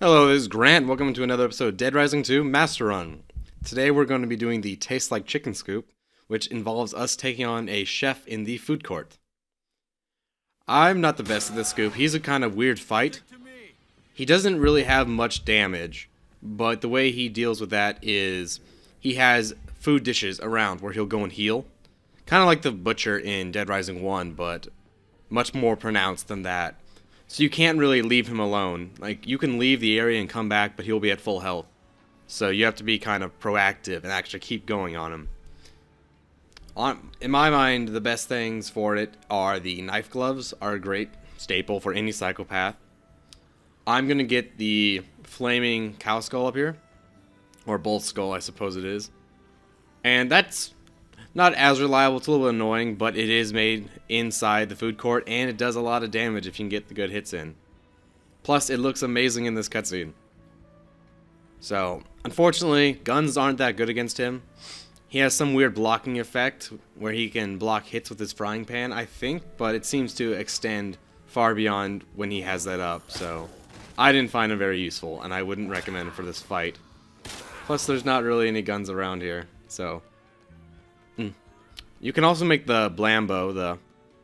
Hello, this is Grant. Welcome to another episode of Dead Rising 2 Master Run. Today we're going to be doing the Taste Like Chicken Scoop, which involves us taking on a chef in the food court. I'm not the best at this scoop. He's a kind of weird fight. He doesn't really have much damage, but the way he deals with that is he has food dishes around where he'll go and heal. Kind of like the butcher in Dead Rising 1, but much more pronounced than that. So you can't really leave him alone. Like, you can leave the area and come back, but he'll be at full health. So you have to be kind of proactive and actually keep going on him. In my mind, the best things for it are the knife gloves, are a great staple for any psychopath. I'm going to get the flaming cow skull up here. Or bull skull, I suppose it is. And that's not as reliable, it's a little bit annoying, but it is made inside the food court, and it does a lot of damage if you can get the good hits in. Plus, it looks amazing in this cutscene. So, unfortunately, guns aren't that good against him. He has some weird blocking effect, where he can block hits with his frying pan, I think, but it seems to extend far beyond when he has that up, so I didn't find him very useful, and I wouldn't recommend him for this fight. Plus, there's not really any guns around here, so you can also make the Blambo, the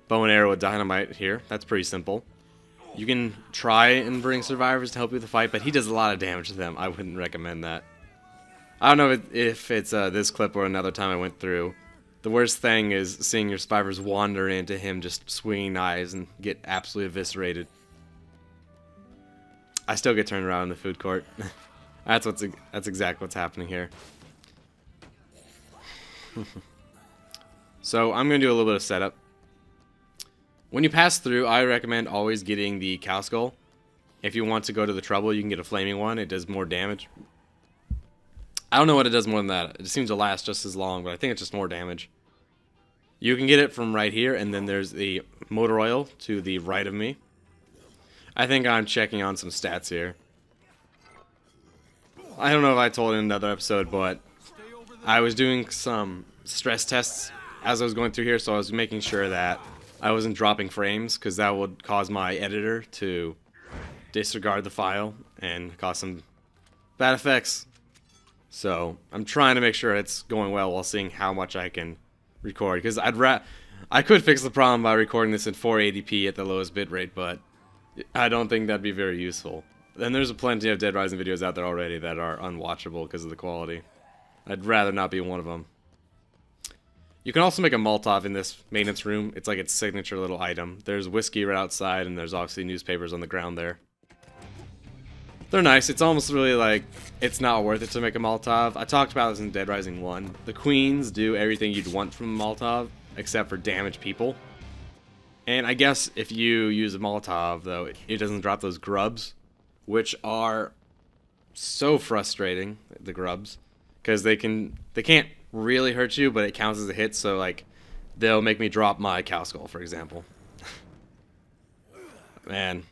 bow and arrow with dynamite here. That's pretty simple. You can try and bring survivors to help you with the fight, but he does a lot of damage to them. I wouldn't recommend that. I don't know if it's this clip or another time I went through. The worst thing is seeing your survivors wander into him just swinging knives and get absolutely eviscerated. I still get turned around in the food court. That's exactly what's happening here. So I'm going to do a little bit of setup. When you pass through, I recommend always getting the cow skull. If you want to go to the trouble, you can get a flaming one. It does more damage. I don't know what it does more than that. It seems to last just as long, but I think it's just more damage. You can get it from right here, and then there's the motor oil to the right of me. I think I'm checking on some stats here. I don't know if I told in another episode, but I was doing some stress tests as I was going through here, so I was making sure that I wasn't dropping frames, because that would cause my editor to disregard the file and cause some bad effects. So I'm trying to make sure it's going well while seeing how much I can record, because I could fix the problem by recording this in 480p at the lowest bitrate, but I don't think that'd be very useful. And there's plenty of Dead Rising videos out there already that are unwatchable because of the quality. I'd rather not be one of them. You can also make a Molotov in this maintenance room. It's like its signature little item. There's whiskey right outside, and there's obviously newspapers on the ground there. They're nice. It's almost really like it's not worth it to make a Molotov. I talked about this in Dead Rising 1. The queens do everything you'd want from a Molotov, except for damage people. And I guess if you use a Molotov, though, it doesn't drop those grubs, which are so frustrating, the grubs, because they can't really hurt you, but it counts as a hit, so like they'll make me drop my cow skull, for example. Man,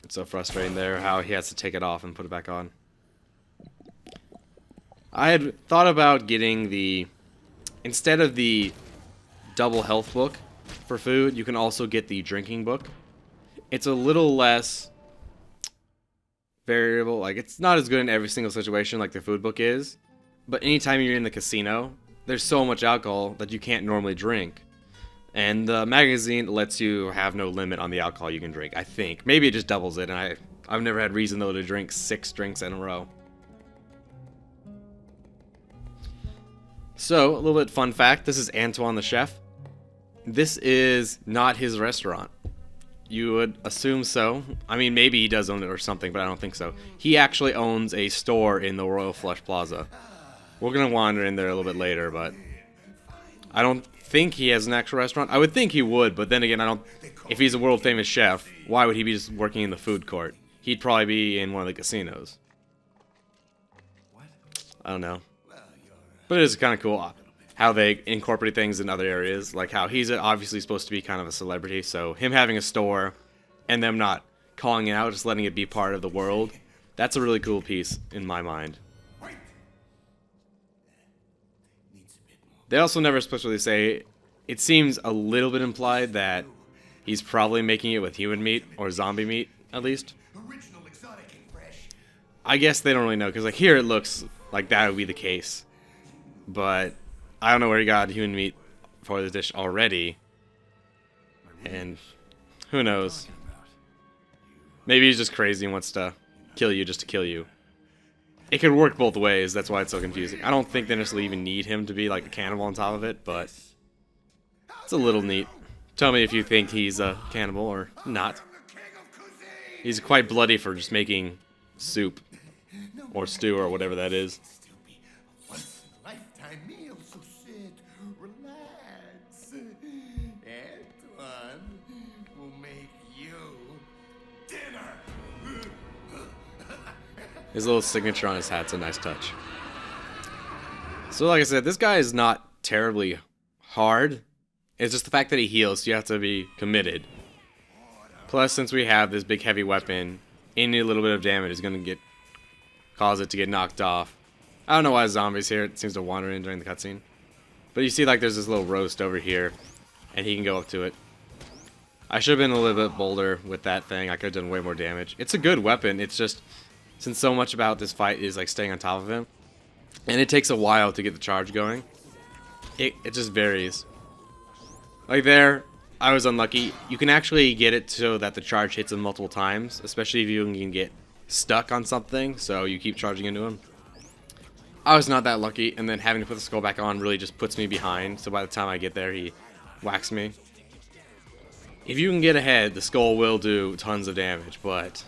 it's so frustrating there how he has to take it off and put it back on. I had thought about getting instead of the double health book for food, you can also get the drinking book. It's a little less variable, like it's not as good in every single situation like the food book is. But anytime you're in the casino, there's so much alcohol that you can't normally drink. And the magazine lets you have no limit on the alcohol you can drink, I think. Maybe it just doubles it, and I've never had reason, though, to drink 6 drinks in a row. So, a little bit fun fact, this is Antoine the chef. This is not his restaurant. You would assume so. I mean, maybe he does own it or something, but I don't think so. He actually owns a store in the Royal Flush Plaza. We're going to wander in there a little bit later, but I don't think he has an actual restaurant. I would think he would, but then again, if he's a world-famous chef, why would he be just working in the food court? He'd probably be in one of the casinos. I don't know. But it is kind of cool how they incorporate things in other areas, like how he's obviously supposed to be kind of a celebrity, so him having a store and them not calling it out, just letting it be part of the world, that's a really cool piece in my mind. They also never especially say, it seems a little bit implied that he's probably making it with human meat, or zombie meat, at least. Original, exotic, and fresh. I guess they don't really know, because like here it looks like that would be the case. But I don't know where he got human meat for this dish already. And who knows? Maybe he's just crazy and wants to kill you just to kill you. It could work both ways, that's why it's so confusing. I don't think they necessarily even need him to be like a cannibal on top of it, but it's a little neat. Tell me if you think he's a cannibal or not. He's quite bloody for just making soup or stew or whatever that is. Lifetime meal, so sit, relax. Antoine will make you dinner. His little signature on his hat's a nice touch. So like I said, this guy is not terribly hard. It's just the fact that he heals, so you have to be committed. Plus, since we have this big heavy weapon, any little bit of damage is going to cause it to get knocked off. I don't know why zombies here. It seems to wander in during the cutscene. But you see like there's this little roast over here, and he can go up to it. I should have been a little bit bolder with that thing. I could have done way more damage. It's a good weapon. It's just, since so much about this fight is like staying on top of him, and it takes a while to get the charge going, it just varies. Like there, I was unlucky. You can actually get it so that the charge hits him multiple times, especially if you can get stuck on something, so you keep charging into him. I was not that lucky, and then having to put the skull back on really just puts me behind, so by the time I get there, he whacks me. If you can get ahead, the skull will do tons of damage, but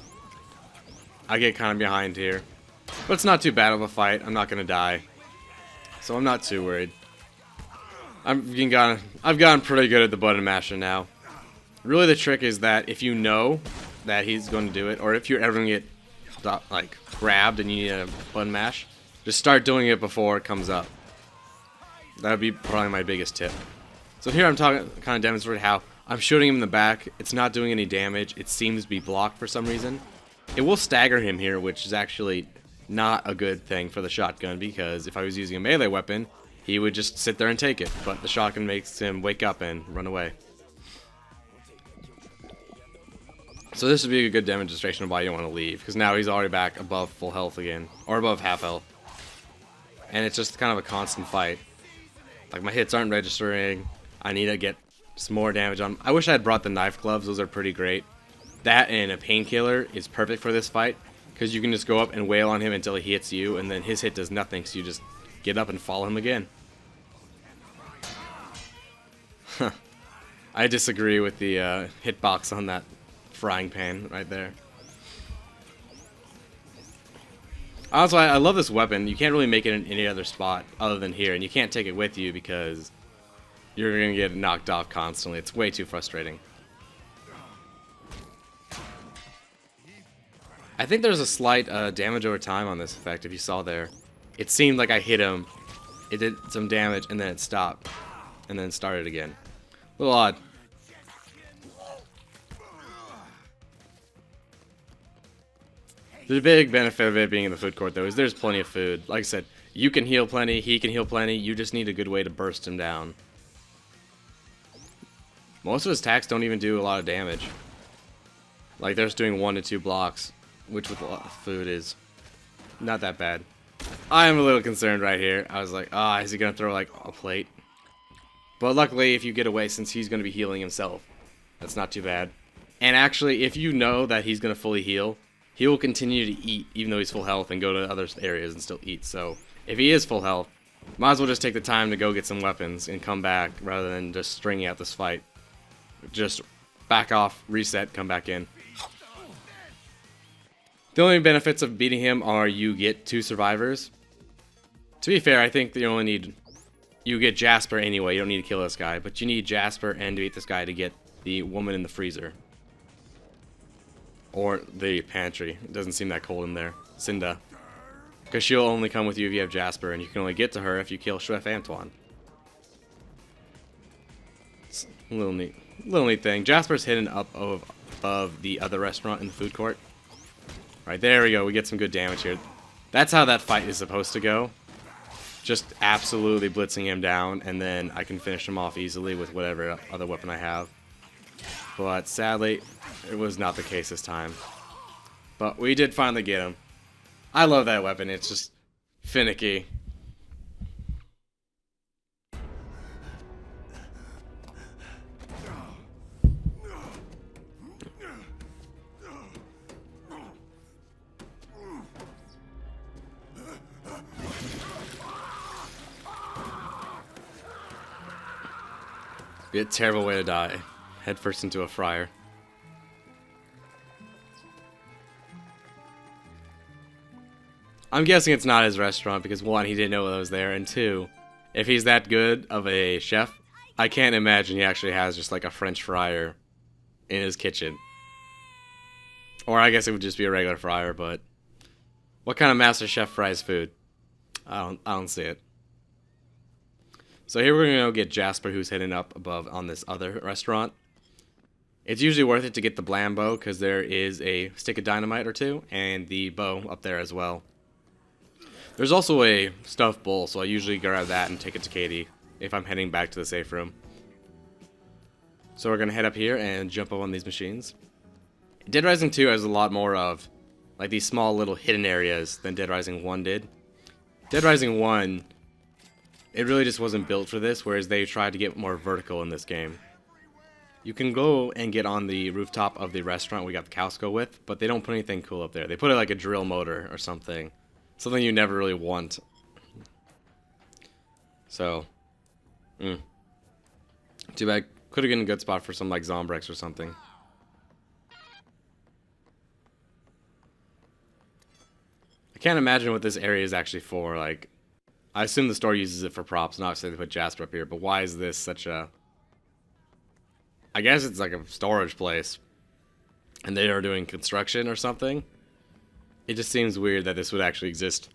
I get kind of behind here. But it's not too bad of a fight. I'm not going to die, so I'm not too worried. I've gotten pretty good at the button masher now. Really, the trick is that if you know that he's going to do it, or if you're ever going to get like grabbed and you need a button mash, just start doing it before it comes up. That would be probably my biggest tip. So here I'm kind of demonstrating how I'm shooting him in the back. It's not doing any damage. It seems to be blocked for some reason. It will stagger him here, which is actually not a good thing for the shotgun, because if I was using a melee weapon, he would just sit there and take it, but the shotgun makes him wake up and run away. So this would be a good demonstration of why you want to leave, because now he's already back above full health again, or above half health. And it's just kind of a constant fight. Like, my hits aren't registering. I need to get some more damage on him. I wish I had brought the knife gloves. Those are pretty great. That and a painkiller is perfect for this fight, because you can just go up and wail on him until he hits you, and then his hit does nothing, so you just get up and follow him again. I disagree with the hitbox on that frying pan right there. Also, I love this weapon. You can't really make it in any other spot other than here, and you can't take it with you because you're going to get knocked off constantly. It's way too frustrating. I think there's a slight damage over time on this effect, if you saw there. It seemed like I hit him, it did some damage, and then it stopped, and then started again. A little odd. The big benefit of it being in the food court, though, is there's plenty of food. Like I said, you can heal plenty, he can heal plenty, you just need a good way to burst him down. Most of his attacks don't even do a lot of damage. Like, they're just doing 1 to 2 blocks, which with a lot of food is not that bad. I am a little concerned right here. I was like, is he going to throw, like, a plate? But luckily, if you get away, since he's going to be healing himself, that's not too bad. And actually, if you know that he's going to fully heal, he will continue to eat, even though he's full health, and go to other areas and still eat. So, if he is full health, might as well just take the time to go get some weapons and come back, rather than just stringing out this fight. Just back off, reset, come back in. The only benefits of beating him are you get 2 survivors. To be fair, I think that you get Jasper anyway. You don't need to kill this guy, but you need Jasper and to beat this guy to get the woman in the freezer. Or the pantry. It doesn't seem that cold in there. Cinda. Because she'll only come with you if you have Jasper, and you can only get to her if you kill Chef Antoine. It's a little neat thing. Jasper's hidden up above the other restaurant in the food court. Right, there we go. We get some good damage here. That's how that fight is supposed to go. Just absolutely blitzing him down, and then I can finish him off easily with whatever other weapon I have. But sadly, it was not the case this time. But we did finally get him. I love that weapon. It's just finicky. Be a terrible way to die. Head first into a fryer. I'm guessing it's not his restaurant because one, he didn't know I was there, and two, if he's that good of a chef, I can't imagine he actually has just like a French fryer in his kitchen. Or I guess it would just be a regular fryer, but what kind of master chef fries food? I don't see it. So here we're gonna go get Jasper, who's hidden up above on this other restaurant. It's usually worth it to get the blam bow because there is a stick of dynamite or two, and the bow up there as well. There's also a stuffed bull, so I usually grab that and take it to Katie if I'm heading back to the safe room. So we're gonna head up here and jump up on these machines. Dead Rising 2 has a lot more of like these small little hidden areas than Dead Rising 1 did. Dead Rising 1, it really just wasn't built for this, whereas they tried to get more vertical in this game. You can go and get on the rooftop of the restaurant we got the Costco with, but they don't put anything cool up there. They put like a drill motor or something. Something you never really want. So, too bad. Could have been a good spot for some like Zombrex or something. I can't imagine what this area is actually for. Like, I assume the store uses it for props, and obviously they put Jasper up here, but why is this such a... I guess it's like a storage place, and they are doing construction or something. It just seems weird that this would actually exist.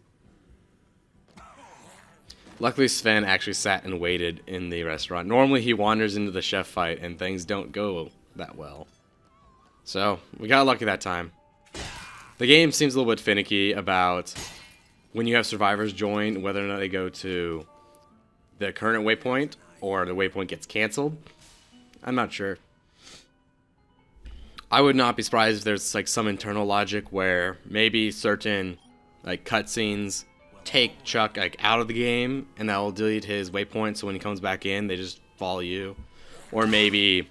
Luckily, Sven actually sat and waited in the restaurant. Normally, he wanders into the chef fight, and things don't go that well. So, we got lucky that time. The game seems a little bit finicky about when you have survivors join, whether or not they go to the current waypoint, or the waypoint gets canceled. I'm not sure. I would not be surprised if there's like some internal logic where maybe certain like cutscenes take Chuck like out of the game and that will delete his waypoint, so when he comes back in they just follow you. Or maybe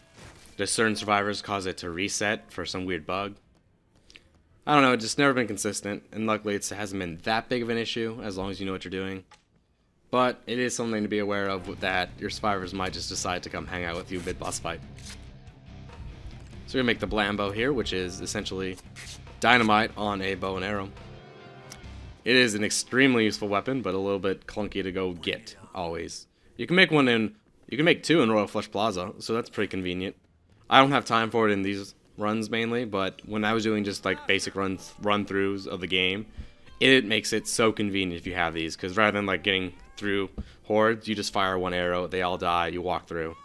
just certain survivors cause it to reset for some weird bug. I don't know, it's just never been consistent, and luckily it hasn't been that big of an issue as long as you know what you're doing. But it is something to be aware of, that your survivors might just decide to come hang out with you mid-boss fight. So we're going to make the Blambo here, which is essentially dynamite on a bow and arrow. It is an extremely useful weapon, but a little bit clunky to go get, always. You can make two in Royal Flush Plaza, so that's pretty convenient. I don't have time for it in these runs mainly, but when I was doing just like basic run-throughs of the game, it makes it so convenient if you have these, because rather than like getting through hordes, you just fire one arrow, they all die, you walk through.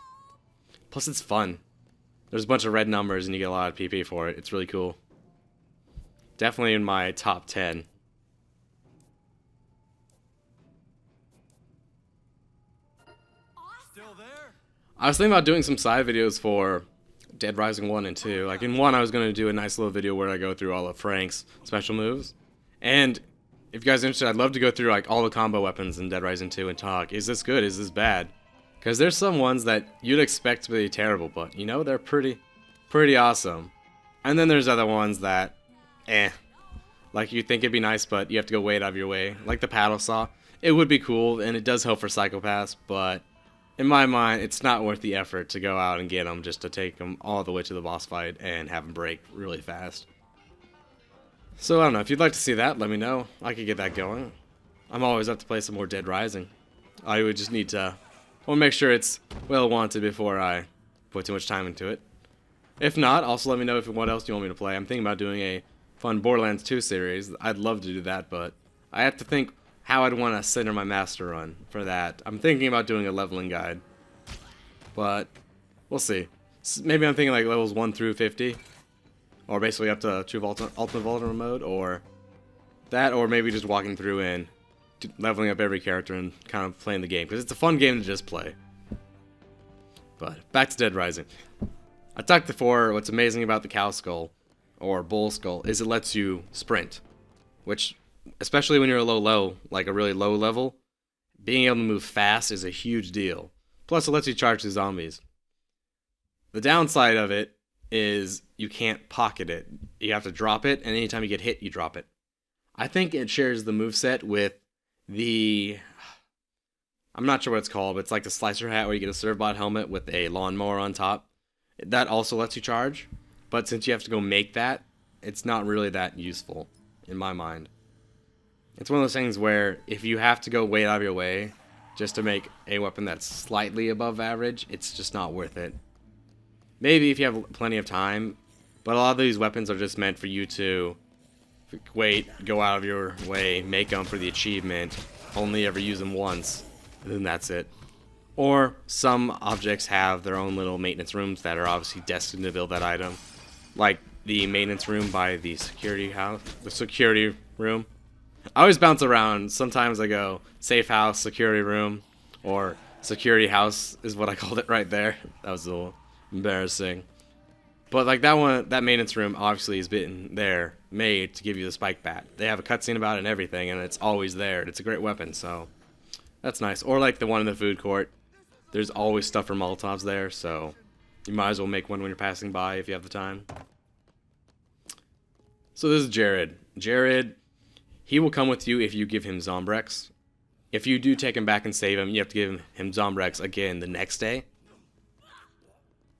Plus it's fun. There's a bunch of red numbers and you get a lot of PP for it. It's really cool. Definitely in my top 10. Still there? I was thinking about doing some side videos for Dead Rising 1 and 2. Like in 1 I was going to do a nice little video where I go through all of Frank's special moves. And if you guys are interested, I'd love to go through like all the combo weapons in Dead Rising 2 and talk. Is this good? Is this bad? Because there's some ones that you'd expect to be terrible, but you know, they're pretty awesome. And then there's other ones that, like you think it'd be nice, but you have to go way out of your way. Like the paddle saw. It would be cool, and it does help for psychopaths, but in my mind, it's not worth the effort to go out and get them just to take them all the way to the boss fight and have them break really fast. So I don't know, if you'd like to see that, let me know. I could get that going. I'm always up to play some more Dead Rising. I would just need to make sure it's well wanted before I put too much time into it. If not, also let me know what else you want me to play. I'm thinking about doing a fun Borderlands 2 series. I'd love to do that, but I have to think how I'd want to center my master run for that. I'm thinking about doing a leveling guide, but we'll see. Maybe I'm thinking like levels 1 through 50. Or basically up to True Ultimate Vulnerable mode, or that, or maybe just walking through and leveling up every character and kind of playing the game, because it's a fun game to just play. But back to Dead Rising. I talked before, what's amazing about the cow skull, or bull skull, is it lets you sprint, which especially when you're a low, like a really low level, being able to move fast is a huge deal. Plus, it lets you charge the zombies. The downside of it is you can't pocket it. You have to drop it, and anytime you get hit, you drop it. I think it shares the moveset with the... I'm not sure what it's called, but it's like the slicer hat where you get a Servbot helmet with a lawnmower on top. That also lets you charge, but since you have to go make that, it's not really that useful, in my mind. It's one of those things where if you have to go way out of your way just to make a weapon that's slightly above average, it's just not worth it. Maybe if you have plenty of time, but a lot of these weapons are just meant for you to wait, go out of your way, make them for the achievement, only ever use them once, and then that's it. Or some objects have their own little maintenance rooms that are obviously destined to build that item, like the maintenance room by the security house, the security room. I always bounce around. Sometimes I go safe house, security room, or security house is what I called it right there. That was a little embarrassing. But like that one, that maintenance room obviously has been there, made to give you the spike bat. They have a cutscene about it and everything, and it's always there. It's a great weapon, so that's nice. Or like the one in the food court. There's always stuff for Molotovs there, so you might as well make one when you're passing by if you have the time. So this is Jared. Jared, he will come with you if you give him Zombrex. If you do take him back and save him, you have to give him Zombrex again the next day.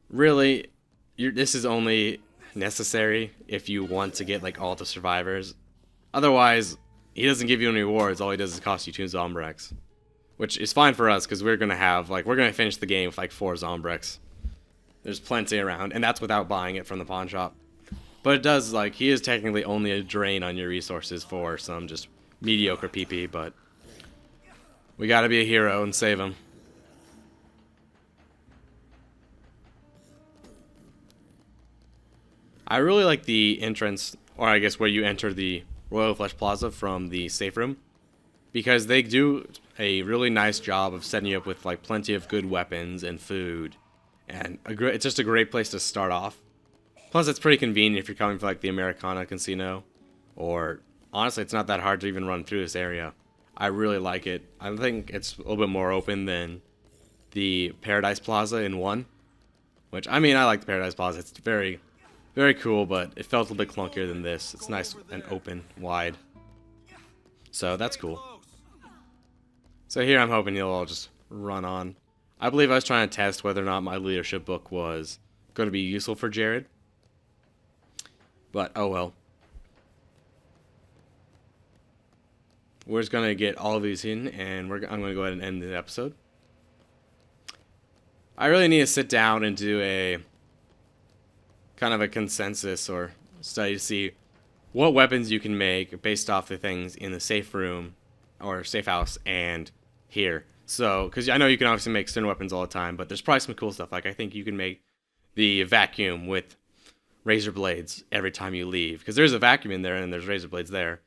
Really, this is only necessary if you want to get like all the survivors. Otherwise, he doesn't give you any rewards. All he does is cost you 2 Zombrex. Which is fine for us, because we're going to finish the game with like 4 Zombrex. There's plenty around, and that's without buying it from the pawn shop. But it does, like, he is technically only a drain on your resources for some just mediocre PP, but we gotta be a hero and save him. I really like the entrance, or I guess where you enter the Royal Flush Plaza from the safe room, because they do a really nice job of setting you up with like plenty of good weapons and food, and it's just a great place to start off. Plus, it's pretty convenient if you're coming for like the Americana Casino, or honestly, it's not that hard to even run through this area. I really like it. I think it's a little bit more open than the Paradise Plaza in 1, which, I mean, I like the Paradise Plaza. It's very, very cool, but it felt a little bit clunkier than this. It's nice and open, wide. So that's cool. So here I'm hoping you'll all just run on. I believe I was trying to test whether or not my leadership book was going to be useful for Jared. But, oh well. We're just going to get all of these in, and I'm going to go ahead and end the episode. I really need to sit down and do a kind of a consensus or study to see what weapons you can make based off the things in the safe room or safe house and here. So, because I know you can obviously make certain weapons all the time, but there's probably some cool stuff. Like, I think you can make the vacuum with razor blades every time you leave, because there's a vacuum in there and there's razor blades there.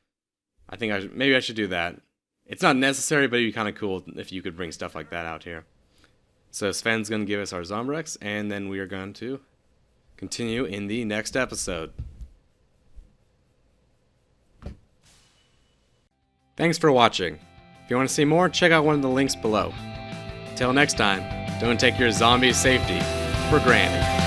I think maybe I should do that. It's not necessary, but it'd be kind of cool if you could bring stuff like that out here. So Sven's going to give us our Zombrex, and then we are going to continue in the next episode. Thanks for watching. If you want to see more, check out one of the links below. Till next time, don't take your zombie safety for granted.